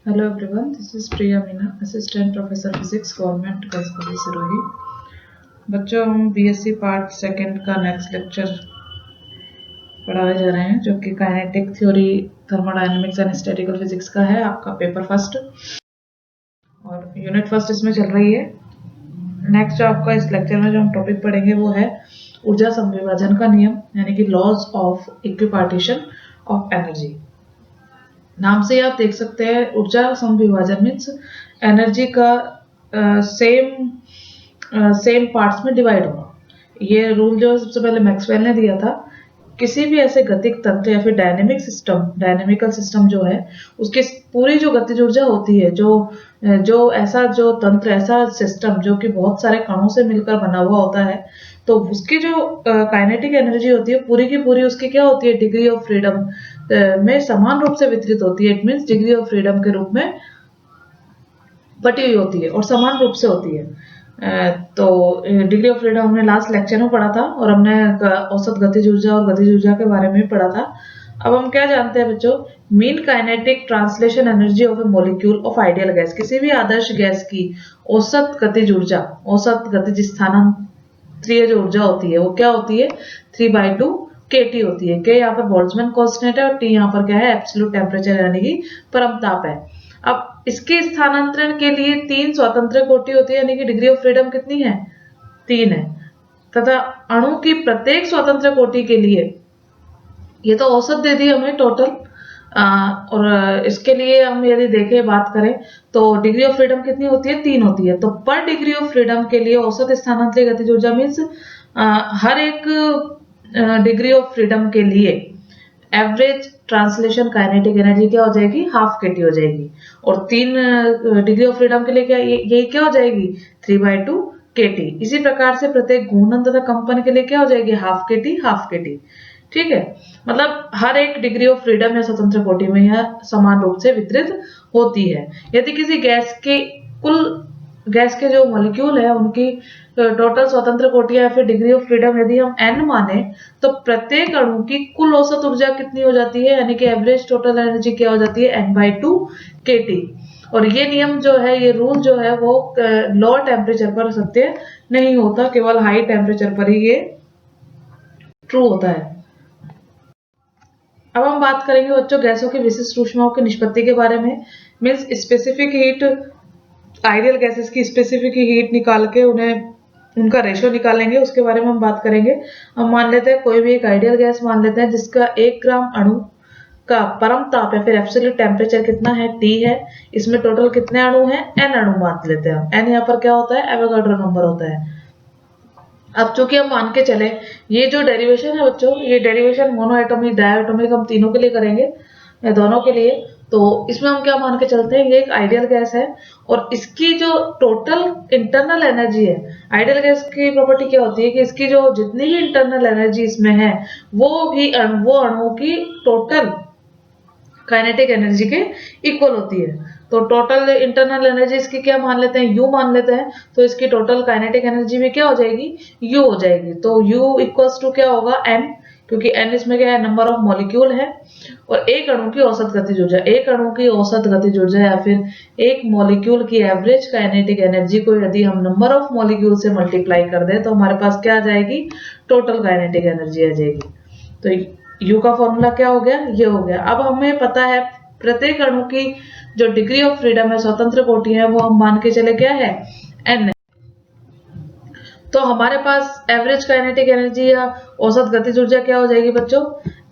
Hello everyone, this is Priya Meena, Assistant Professor Physics, Government Girls College Sirohi. बच्चों, हम BSc part second का next lecture पढ़ाए जा रहे हैं, जो कि kinetic theory, thermodynamics and statistical physics का है, आपका पेपर फर्स्ट और यूनिट फर्स्ट इसमें चल रही है। नेक्स्ट जो आपका इस लेक्चर में जो हम टॉपिक पढ़ेंगे वो है ऊर्जा संविभाजन का नियम, यानी कि laws of equipartition of energy. नाम से आप देख सकते हैं ऊर्जा समविभाजन मीन्स एनर्जी का सेम पार्ट्स में डिवाइड होना। ये रूल जो सबसे पहले मैक्सवेल ने दिया था। किसी भी ऐसे गतिक तंत्र या फिर डायनेमिकल सिस्टम जो है, उसकी पूरी जो गतिज ऊर्जा होती है, जो तंत्र, ऐसा सिस्टम जो कि बहुत सारे कणों से मिलकर बना हुआ होता है, तो उसकी जो काइनेटिक एनर्जी होती है पूरी की पूरी, उसकी क्या होती है, डिग्री ऑफ फ्रीडम में समान रूप से वितरित होती है। It means degree of freedom के रूप में बटी हुई होती है और समान रूप से होती है। तो डिग्री ऑफ फ्रीडम हमने लास्ट लेक्चर में पढ़ा था और हमने औसत गतिज ऊर्जा और गतिज ऊर्जा के बारे में भी पढ़ा था। अब हम क्या जानते हैं बच्चों, mean kinetic translation energy of A molecule of ideal gas. किसी भी आदर्श गैस की औसत गतिज ऊर्जा, औसत गतिज स्थानांतरीय जो ऊर्जा होती है वो क्या होती है, 3/2 kT होती है। के यहाँ पर बोल्ट्जमैन कांस्टेंट है और टी यहाँ पर क्या है, एब्सोल्यूट टेम्परेचर यानी कि परम ताप है। अब इसके स्थानांतरण के लिए 3 स्वतंत्र कोटि होती है, यानी कि डिग्री ऑफ फ्रीडम कितनी है, 3 है। तथा अणु की प्रत्येक स्वतंत्र कोटि के लिए, ये तो औसत दे दी हमें टोटल, और इसके लिए हम यदि देखें, बात करें तो डिग्री ऑफ फ्रीडम कितनी होती है, 3 होती है। तो पर डिग्री ऑफ फ्रीडम के लिए औसत स्थानांतरित गतिज ऊर्जा मीन्स हर एक डिग्री ऑफ फ्रीडम के लिए एवरेज ट्रांसलेशन काइनेटिक एनर्जी क्या हो जाएगी, ½ kT हो जाएगी। और 3 डिग्री ऑफ फ्रीडम के लिए क्या, यही क्या हो जाएगी, 3/2 kT। इसी प्रकार से प्रत्येक घूर्णन तथा कंपन के लिए क्या हो जाएगी, ½ kT। ठीक है, मतलब हर एक डिग्री ऑफ फ्रीडम या स्वतंत्र कोटि में यह समान रूप से वितरित होती है। यदि किसी गैस के जो मॉलिक्यूल है उनकी टोटल स्वतंत्र कोटियां या फिर डिग्री ऑफ फ्रीडम यदि हम n माने, तो प्रत्येक अणु की कुल औसत ऊर्जा कितनी हो जाती है, यानी कि एवरेज टोटल एनर्जी क्या हो जाती है, n/2 kT। और ये नियम जो है, ये रूल जो है वो लोअर टेम्परेचर पर सत्य नहीं होता, केवल हाई टेम्परेचर पर ही ये ट्रू होता है। अब हम बात करेंगे बच्चों गैसों की विशिष्ट ऊष्माओं की निष्पत्ति के बारे में। Means specific heat, ideal gases की स्पेसिफिक हीट निकाल के उनका रेशियो निकालेंगे, उसके बारे में हम बात करेंगे। हम मान लेते हैं कोई भी एक आइडियल गैस मान लेते हैं जिसका 1 ग्राम अणु का परम ताप या फिर एब्सोल्यूट टेम्परेचर कितना है, T है। इसमें टोटल कितने अणु हैं, n अणु मान लेते हैं। n यहाँ पर क्या होता है, एवोगाड्रो नंबर होता है। अब चूंकि हम मान के चले, ये जो डेरिवेशन है बच्चों, ये डेरिवेशन मोनो एटॉमिक, डायटोमिक, हम तीनों के लिए करेंगे, दोनों के लिए। तो इसमें हम क्या मान के चलते हैं, ये एक आइडियल गैस है और इसकी जो टोटल इंटरनल एनर्जी है, आइडियल गैस की प्रॉपर्टी क्या होती है कि इसकी जो जितनी भी इंटरनल एनर्जी इसमें है वो अणुओं की टोटल काइनेटिक एनर्जी के इक्वल होती है। तो टोटल इंटरनल एनर्जी इसकी क्या मान लेते हैं, U मान लेते हैं। तो इसकी टोटल काइनेटिक एनर्जी भी क्या हो जाएगी, U हो जाएगी। तो U इक्वल्स टू क्या होगा, N, क्योंकि N इसमें क्या है, नंबर ऑफ मॉलिक्यूल है। और एक अणु की औसत गतिज ऊर्जा, एक अणु की औसत गतिज ऊर्जा या फिर एक मॉलिक्यूल की एवरेज काइनेटिक एनर्जी को यदि हम नंबर ऑफ मॉलिक्यूल से मल्टीप्लाई कर दें तो हमारे पास क्या आ जाएगी, टोटल काइनेटिक एनर्जी आ जाएगी। तो U का फॉर्मूला क्या हो गया, ये हो गया। अब हमें पता है प्रत्येक अणु की जो डिग्री ऑफ फ्रीडम है, स्वतंत्र कोटि है, वो हम मान के चले क्या है, n है। तो हमारे पास एवरेज काइनेटिक एनर्जी या औसत गतिज ऊर्जा क्या हो जाएगी बच्चों,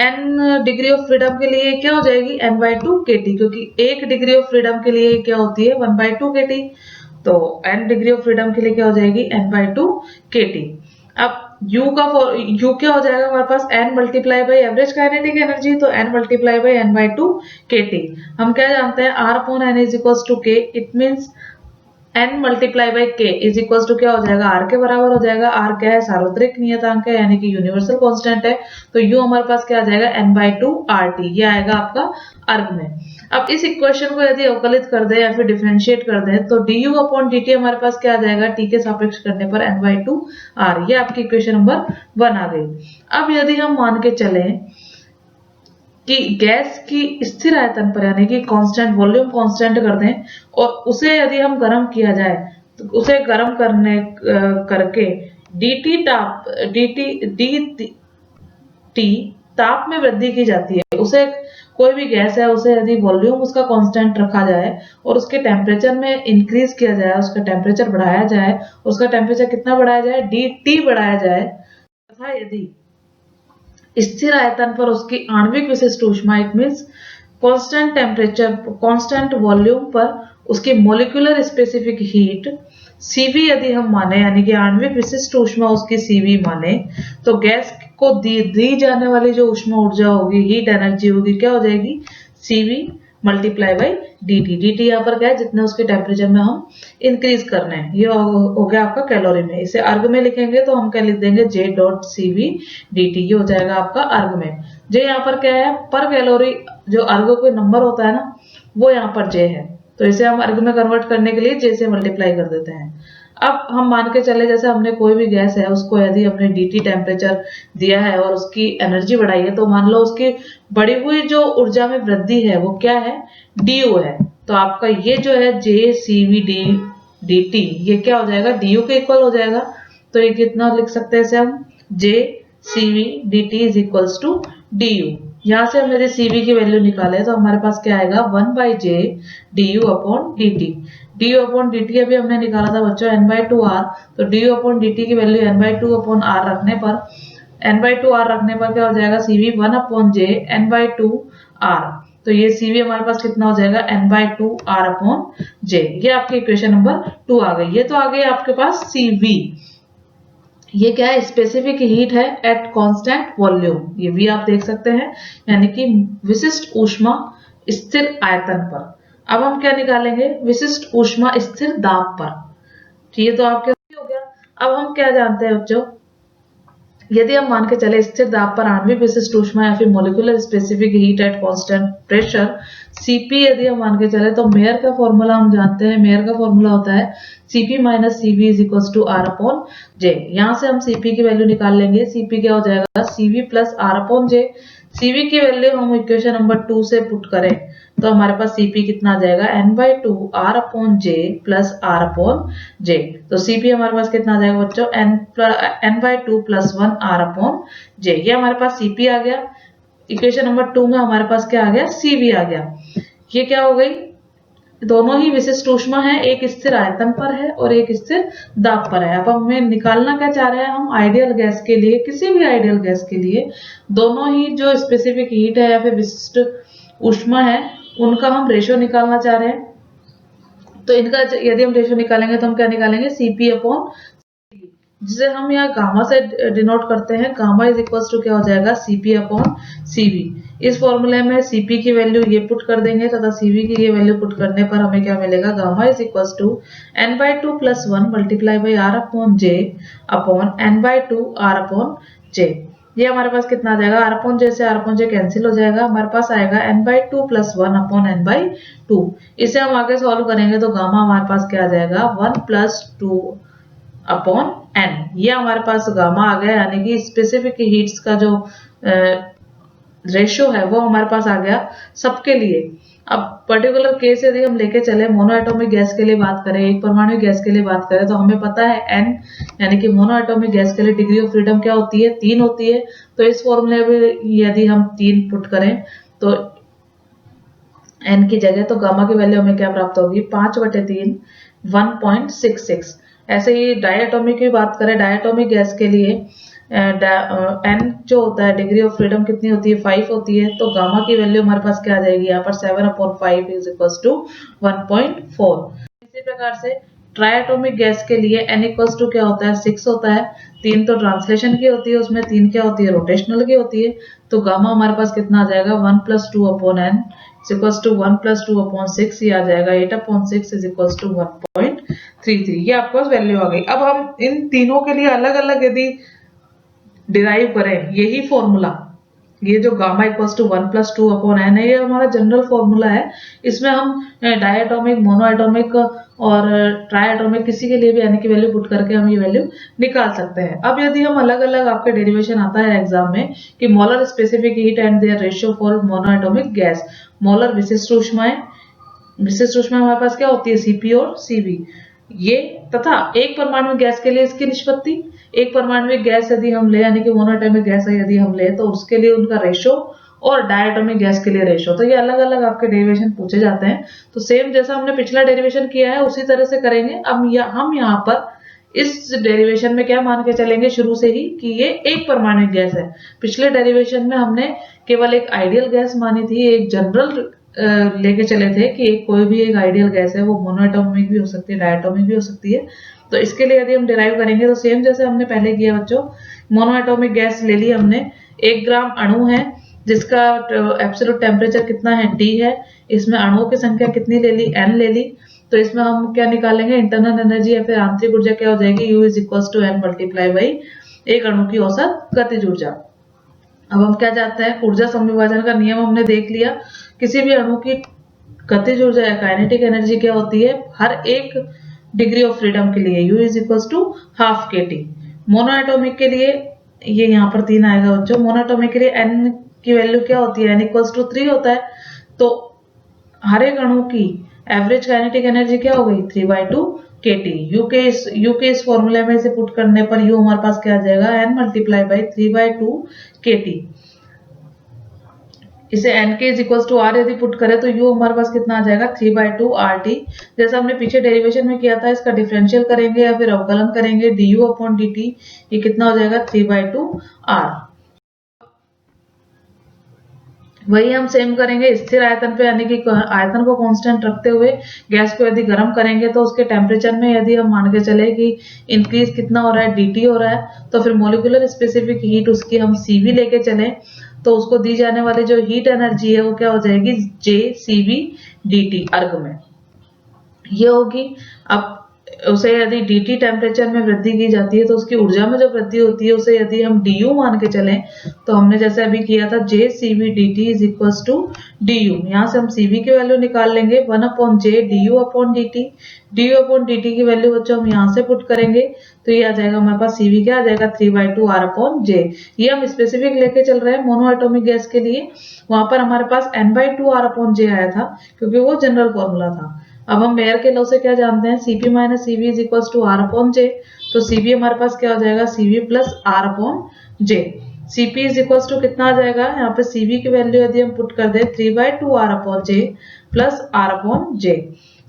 n डिग्री ऑफ फ्रीडम के लिए क्या हो जाएगी, n/2 kT, क्योंकि एक डिग्री ऑफ फ्रीडम के लिए क्या होती है, 1/2 kT। तो n डिग्री ऑफ फ्रीडम के लिए क्या हो जाएगी, n/2 kT। अब U क्या हो जाएगा हमारे पास, n multiply by average kinetic energy, तो n multiply by n/2 kT। हम क्या जानते हैं, R/n is equals to K। It means n multiply by K is equals to क्या हो जाएगा, R के बराबर हो जाएगा। R क्या है, सार्वत्रिक नियतांक है, यानी कि यूनिवर्सल कांस्टेंट है। तो U हमारे पास क्या आ जाएगा, n/2 RT, ये आएगा आपका अर्ग में। अब इस इक्वेशन को यदि अवकलित कर दे या फिर डिफरेंशिएट कर दे तो du/dt हमारे पास क्या आ जाएगा, T के सापेक्ष करने पर n/2 R। ये आपकी इक्वेशन नंबर 1 आ गई। अब यदि हम मान के चले कि गैस की स्थिर आयतन पर यानी कि कांस्टेंट वॉल्यूम कांस्टेंट कर दें और उसे यदि हम गर्म किया जाए तो उसे गर्म करके dt ताप में वृद्धि की जाती है। उसे कोई भी गैस है उसे यदि वॉल्यूम उसका कांस्टेंट रखा जाए और उसके टेम्परेचर में इंक्रीज किया जाए, उसका टेम्परेचर बढ़ाया जाए, उसका टेम्परेचर कितना बढ़ाया जाए, dt बढ़ाया जाए, तथा यदि स्थिर आयतन पर उसकी आणविक विशिष्ट ऊष्मा it means constant temperature constant volume पर उसकी मॉलिक्यूलर स्पेसिफिक हीट Cv यदि हम माने यानी कि आणविक विशिष्ट ऊष्मा उसकी Cv माने तो गैस को दी जाने वाली जो ऊष्मा ऊर्जा होगी, हीट एनर्जी होगी, क्या हो जाएगी, Cv मल्टीप्लाई बाई dt यहाँ पर क्या है, जितने उसके टेम्परेचर में हम इंक्रीज करने हैं। ये हो गया आपका कैलोरी में। इसे अर्ग में लिखेंगे तो हम क्या लिख देंगे, J.Cv dt, ये हो जाएगा आपका अर्ग में। J यहाँ पर क्या है, पर कैलोरी जो अर्ग कोई नंबर होता है ना, वो यहाँ पर J है, तो इसे हम अर्ग में कन्वर्ट करने के लिए J से मल्टीप्लाई कर देते हैं। अब हम मान के चले जैसे हमने कोई भी गैस है उसको यदि हमने dt टेम्परेचर दिया है और उसकी एनर्जी बढ़ाई है, तो मान लो उसकी बढ़ी हुई जो ऊर्जा में वृद्धि है वो क्या है, du है। तो आपका ये जो है JCV dt ये क्या हो जाएगा, du के इक्वल हो जाएगा। तो ये कितना लिख सकते हैं इसे हम, JCV dt is equals to du। यहाँ से हम यदि Cv की वैल्यू निकाले तो हमारे पास क्या आएगा, 1/j du upon dt। du upon dt अभी हमने निकाला था बच्चों n/2r, तो du अपॉन dt की वैल्यू n/2 अपॉन r रखने पर क्या हो जाएगा, Cv 1/j n/2r। तो ये Cv हमारे पास कितना हो जाएगा, n/2r अपॉन j। ये आपकी इक्वेशन नंबर 2 आ गई। ये तो आ गई आपके पास Cv, ये क्या है, स्पेसिफिक हीट है एट कांस्टेंट वॉल्यूम, ये भी आप देख सकते हैं, यानी कि विशिष्ट ऊष्मा स्थिर आयतन पर। अब हम क्या निकालेंगे, विशिष्ट ऊष्मा स्थिर दाब पर। तो ये तो आपके हो गया। अब हम क्या जानते हैं बच्चों, यदि हम मान के चले स्थिर दाब पर आणविक विशिष्ट ऊष्मा या फिर molecular specific heat at constant pressure Cp यदि हम मान के चले तो मेयर का फॉर्मूला हम जानते हैं। मेयर का फॉर्मूला होता है Cp minus Cv is equal to R upon J। यहाँ से हम Cp की वैल्यू निकाल लेंगे। Cp क्या हो जाएगा, Cv plus R upon J। Cv की वैल्यू हम इक्वेशन नंबर 2 से पुट करें तो हमारे पास Cp कितना आ जाएगा, n/2 R upon J plus R upon J। तो Cp हमारे पास कितना आ जाएगा बच्चों, n/2 plus 1 R upon J। ये हमारे पास Cp आ गया। इक्वेशन नंबर 2 में हमारे पास क्या आ गया, Cv आ गया। ये क्या हो गई, दोनों ही विशिष्ट ऊष्मा है, एक स्थिर आयतन पर है और एक स्थिर दाब पर है। अब हमें निकालना क्या चाह रहे हैं हम, आइडियल गैस के लिए, किसी भी आइडियल गैस के लिए दोनों ही जो स्पेसिफिक हीट है या फिर विशिष्ट ऊष्मा है उनका हम रेशो निकालना चाह रहे हैं। तो इनका यदि हम रेशो निकालेंगे तो हम क्या निकालेंगे, Cp अपॉन, जिसे हम यहाँ गामा से डिनोट करते हैं। गामा इज इक्वल टू क्या हो जाएगा, Cp अपॉन Cv। इस फॉर्मूले में Cp की वैल्यू ये पुट कर देंगे तथा Cv की ये वैल्यू पुट करने पर हमें क्या मिलेगा, gamma is equal to n/2 plus 1 multiply by R upon J upon n/2 R upon J। ये हमारे पास कितना आ जाएगा, R अपॉन J से R अपॉन J कैंसिल हो जाएगा, हमारे पास आएगा n/2 प्लस 1 अपॉन n/2। इसे हम आगे सॉल्व करेंगे तो गामा हमारे पास क्या आ जाएगा, 1 प्लस 2 अपॉन n। ये हमारे पास गामा आ गया, यानी कि स्पेसिफिक हीट्स का जो रेशो है वो हमारे पास आ गया सबके लिए। अब पर्टिकुलर केस यदि हम लेके चले, मोनो एटॉमिक गैस के लिए बात करें, एक परमाणु गैस के लिए बात करें, तो हमें पता है n यानी कि मोनो एटॉमिक गैस के लिए डिग्री ऑफ फ्रीडम क्या होती है, 3 होती है। तो इस फॉर्मूले में यदि हम 3 पुट करें तो n की जगह, तो गामा की वैल्यू हमें क्या प्राप्त होगी, 5/3 1.66। ऐसे ही डायटोमिक की बात करें, डायटोमिक गैस के लिए n जो होता है डिग्री ऑफ फ्रीडम कितनी होती है, 5 होती है। तो गामा की वैल्यू हमारे पास क्या आ जाएगी, यहाँ पर 7/5 इज इक्वल टू 1.4। इसी प्रकार से ट्राइएटॉमिक गैस के लिए n इक्वल्स टू क्या होता है, 6 होता है। 3 तो ट्रांसलेशन की होती है, उसमें 3 क्या होती है, रोटेशनल की होती है। तो गामा हमारे पास कितना आ जाएगा, 1 plus 2 upon n equals to 1 plus 2 upon 6, ये आ जाएगा 8/6 इज इक्वल्स टू 1.33। ये आपके पास वैल्यू आ गई। अब हम इन तीनों के लिए अलग अलग यदि डिराइव करें यही फॉर्मूला, ये जो गामा इक्वल्स टू 1+2/n है, ये हमारा जनरल फॉर्मूला है। इसमें हम डायटोमिक, मोनोएटोमिक और ट्राइएटोमिक किसी के लिए भी n की वैल्यू पुट करके हम ये वैल्यू निकाल सकते हैं। अब यदि हम अलग अलग, आपके डेरिवेशन आता है एग्जाम में कि molar specific heat and their ratio for monoatomic gas, molar विशिष्ट ऊष्माएं, विशिष्ट ऊष्मा हमारे पास क्या होती है, Cp और Cv, ये तथा एक परमाणु गैस के लिए इसकी निष्पत्ति, एक परमाणु गैस यदि हम ले, यानी कि मोनोएटॉमिक गैस यदि हम ले, तो उसके लिए उनका रेशो, और डायटोमिक गैस के लिए रेशो। तो ये अलग अलग आपके डेरिवेशन पूछे जाते हैं। तो सेम जैसा हमने पिछला डेरिवेशन किया है उसी तरह से करेंगे। अब हम यहाँ पर इस डेरिवेशन में क्या मान के चलेंगे शुरू से ही कि ये एक परमाणु गैस है। पिछले डेरिवेशन में हमने केवल एक आइडियल गैस मानी थी, एक जनरल लेके चले थे कि एक कोई भी एक आइडियल गैस है, वो मोनोएटॉमिक भी हो सकती है, डायटोमिक भी हो सकती है। तो इसके लिए यदि हम डिराइव करेंगे तो सेम जैसे हमने पहले किया बच्चों, मोनोएटॉमिक गैस ले ली हमने, 1 ग्राम अणु है जिसका एब्सोल्यूट टेम्परेचर कितना है, T है। इसमें अणुओं की संख्या कितनी ले ली, N ले ली। तो इसमें हम क्या निकालेंगे, इंटरनल एनर्जी या फिर आंतरिक ऊर्जा क्या हो जाएगी, U = N × एक अणु की औसत गतिज ऊर्जा। अब हम क्या जानते हैं, ऊर्जा संविभाजन का नियम हमने देख लिया। किसी भी अणु की गतिज ऊर्जा या काइनेटिक एनर्जी क्या होती है, हर एक डिग्री ऑफ फ्रीडम के लिए U = ½ kT। मोनोएटॉमिक के लिए ये यहाँ पर 3 आएगा बच्चों। मोनोएटॉमिक के लिए N की वैल्यू क्या होती है, N = 3 होता है। तो हर एक अणु की एवरेज काइनेटिक एनर्जी क्या हो गई, 3/2 kT। U के इस फॉर्मूले में इसे पुट करने पर U हमारे पास क्या आ जाएगा, N × 3/2 kT। इसे N के R यदि पुट करें तो U हमारे पास कितना आ जाएगा, 3/2 RT। जैसा हमने पीछे डेरिवेशन में किया था, इसका डिफरेंशियल करेंगे या फिर अवकलन करेंगे, du/dt, ये कितना हो जाएगा, 3/2 R। वही हम सेम करेंगे स्थिर आयतन पे, यानी कि आयतन को कांस्टेंट रखते हुए गैस को यदि गर्म करेंगे तो उसके टेम्परेचर में यदि हम मान के चले कि इंक्रीज कितना हो रहा है, dt हो रहा है, तो फिर मोलिकुलर स्पेसिफिक हीट उसकी हम Cv लेके चले तो उसको दी जाने वाली जो हीट एनर्जी है वो क्या हो जाएगी, JCV dt अर्ग में ये होगी। अब उसे यदि dt टेम्परेचर में वृद्धि की जाती है तो उसकी ऊर्जा में जो वृद्धि होती है उसे यदि हम du मान के चलें तो हमने जैसे अभी किया था, JCV dt = du। यहाँ से हम Cv की वैल्यू निकाल लेंगे, 1/j du/dt। du/dt की वैल्यू बच्चों हम यहाँ से पुट करेंगे तो ये आ जाएगा हमारे पास, Cv क्या आ जाएगा, 3/2 R/j। ये हम स्पेसिफिक लेके चल रहे हैं मोनोएटॉमिक गैस के लिए। वहां पर हमारे पास N/2 R/j आया था क्योंकि वो जनरल फॉर्मूला था। अब हम मेयर के लॉ से क्या जानते हैं, Cp - Cv = R/j। तो Cp हमारे पास क्या हो जाएगा, Cv + R/j। Cp = कितना आ जाएगा, यहाँ पे Cv की वैल्यू यदि हम पुट कर दें, 3/2 R/j + R/j।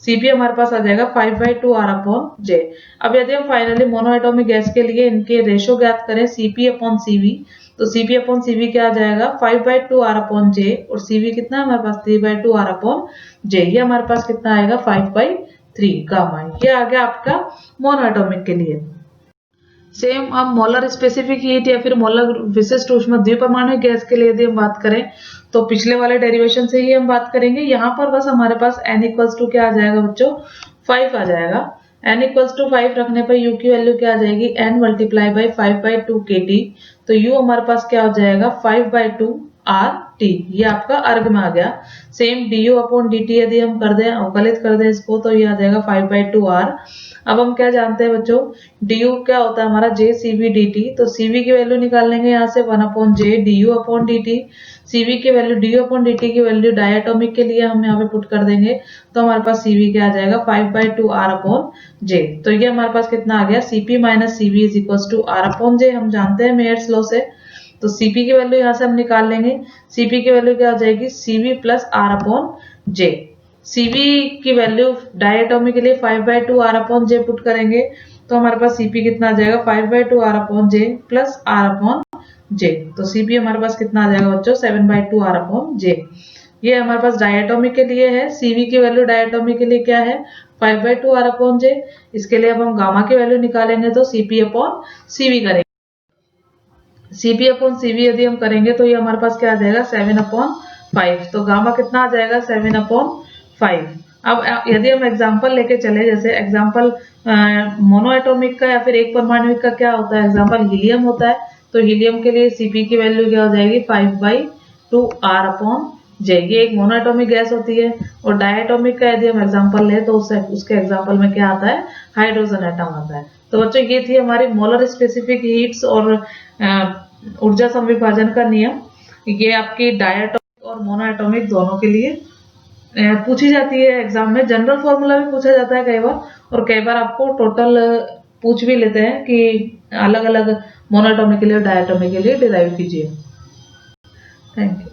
Cp हमारे पास आ जाएगा 5/2 R/j। अब यदि हम फाइनली मोनोएटॉमिक गैस के लिए इनके रेशो ज्ञात करें, Cp/Cv, तो Cp/Cv क्या आ जाएगा, 5/2 R/j, और Cv कितना है हमारे पास, 3/2 R/j। ये हमारे पास कितना आएगा, 5/3 गामा। ये आ गया आपका मोनोएटॉमिक के लिए। सेम अब मोलर स्पेसिफिक हीट या फिर मोलर विशिष्ट ऊष्मा द्विपरमाणु गैस के लिए यदि हम बात करें तो पिछले वाले डेरिवेशन से ही हम बात करेंगे। यहाँ पर बस हमारे पास N = क्या आ जाएगा बच्चों, 5 आ जाएगा। N = 5 रखने पर U की वैल्यू क्या आ जाएगी, N × 5/2 kT। तो U हमारे पास क्या हो जाएगा, 5/2 RT। ये आपका अर्ग में आ गया। सेम du/dt यदि हम कर दें, अवकलित कर दें इसको, तो ये आ जाएगा 5/2 R। अब हम क्या जानते हैं बच्चों, du क्या होता है हमारा, JCV dt। तो Cv की वैल्यू निकाल लेंगे यहाँ से, 1/j du/dt। Cv की वैल्यू, du/dt की वैल्यू डायटोमिक के लिए हम यहाँ पे पुट कर देंगे तो हमारे पास Cv क्या आ जाएगा, 5/2 R/j। तो ये हमारे पास कितना आ गया, Cp - Cv = R/j। हम जानते हैं मेयर्स लॉ से, तो Cp की वैल्यू यहाँ से हम निकाल लेंगे। Cp की वैल्यू क्या आ जाएगी, Cv + R/j। Cv की वैल्यू डायटोमिक के लिए 5/2 R/j पुट करेंगे तो हमारे पास Cp कितना आ जाएगा, 5/2 R/j + R/j। तो Cp हमारे पास कितना आ जाएगा बच्चों, 7/2 R/j। ये हमारे पास डायटोमिक के लिए है। Cv की वैल्यू डायटोमिक के लिए क्या है, 5/2 R/j। इसके लिए अब हम गामा की वैल्यू निकालेंगे तो Cp/Cv करेंगे। Cp/Cv यदि हम करेंगे तो ये हमारे पास क्या आ जाएगा, 7/5। तो गामा कितना आ जाएगा, 7/5। अब यदि हम एग्जांपल लेके चले, जैसे एग्जांपल मोनोएटॉमिक का या फिर एक परमाणु का क्या होता है, एग्जांपल हीलियम होता है। तो हीलियम के लिए Cp की वैल्यू क्या हो जाएगी 5/2R/J। ये एक मोनोएटॉमिक गैस होती है। और डायटोमिक का यदि हम एग्जांपल लें तो उसके एग्जांपल में क्या आता है, हाइड्रोजन एटम आता है। तो बच्चों ये थी हमारी मोलर स्पेसिफिक हीट्स और ऊर्जा संविभाजन का नियम। ये आपकी डायटोमिक और मोनोएटॉमिक दोनों के लिए पूछी जाती है एग्जाम में। जनरल फॉर्मूला भी पूछा जाता है कई बार, और कई बार आपको टोटल पूछ भी लेते हैं कि अलग अलग मोनोएटॉमिक के लिए और डायटोमिक के लिए डिराइव कीजिए। Thank you.